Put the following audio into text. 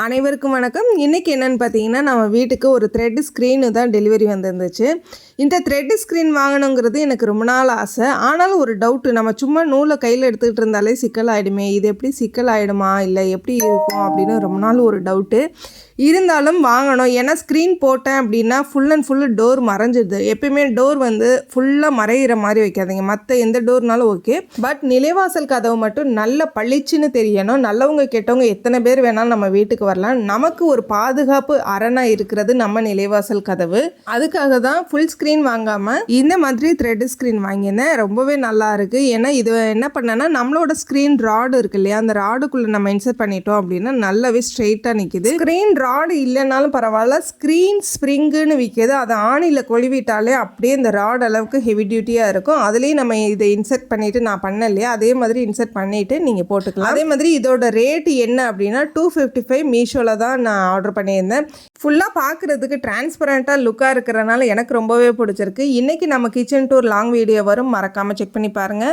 அனைவருக்கும் வணக்கம். இன்றைக்கி என்னென்னு பார்த்தீங்கன்னா, நம்ம வீட்டுக்கு ஒரு த்ரெட் ஸ்க்ரீனு தான் டெலிவரி வந்துருந்துச்சு. இந்த த்ரெட் ஸ்க்ரீன் வாங்கணுங்கிறது எனக்கு ரொம்ப நாள் ஆசை. ஆனாலும் ஒரு டவுட்டு, நம்ம சும்மா நூலை கையில் எடுத்துக்கிட்டு இருந்தாலே சிக்கலாகிடுமே, இது எப்படி சிக்கலாகிடுமா இல்லை எப்படி இருக்கும் அப்படின்னு ரொம்ப நாள் ஒரு டவுட்டு. இருந்தாலும் வாங்கணும். ஏன்னா ஸ்க்ரீன் போட்டேன் அப்படின்னா ஃபுல் அண்ட் ஃபுல்லு டோர் மறைஞ்சிடுது. எப்பயுமே டோர் வந்து ஃபுல்லாக மறையிற மாதிரி வைக்காதீங்க. மற்ற எந்த டோர்னாலும் ஓகே, பட் நிலைவாசல் கதவு மட்டும் நல்ல பளிச்சுன்னு தெரியணும். நல்லவங்க கெட்டவங்க எத்தனை பேர் வேணாலும் நம்ம வீட்டுக்கு வரலாம். நமக்கு ஒரு பாதுகாப்பு அரணாக இருக்கிறது நம்ம நிலைவாசல் கதவு. அதுக்காக தான் ஃபுல் ஸ்க்ரீன் வாங்காமல் இந்த மாதிரி த்ரெட் ஸ்க்ரீன் வாங்கினேன். ரொம்பவே நல்லா இருக்குது. ஏன்னா இது என்ன பண்ணேன்னா, நம்மளோட ஸ்க்ரீன் ராடு இருக்கு இல்லையா, அந்த ராடுக்குள்ளே நம்ம இன்சர்ட் பண்ணிட்டோம் அப்படின்னா நல்லாவே ஸ்ட்ரெயிட்டாக நிற்கிது. ஸ்க்ரீன் ராடு இல்லைனாலும் பரவாயில்ல, ஸ்க்ரீன் ஸ்ப்ரிங்குன்னு விற்கிது. அதை ஆணியில் கொழுவிட்டாலே அப்படியே இந்த ராட் அளவுக்கு ஹெவி டியூட்டியாக இருக்கும். அதுலேயும் நம்ம இதை இன்சர்ட் பண்ணிவிட்டு, நான் பண்ண இல்லையா அதே மாதிரி இன்சர்ட் பண்ணிவிட்டு நீங்கள் போட்டுக்கலாம். அதே மாதிரி இதோட ரேட்டு என்ன அப்படின்னா 255 மீஷோவில் தான் நான் ஆர்டர் பண்ணியிருந்தேன். ஃபுல்லாக பார்க்குறதுக்கு டிரான்ஸ்பரண்ட்டாக லுக்காக இருக்கிறனால எனக்கு ரொம்பவே பிடிச்சிருக்கு. இன்றைக்கி நம்ம கிச்சன் டூர் லாங் வீடியோ வரும், மறக்காமல் செக் பண்ணி பாருங்கள்.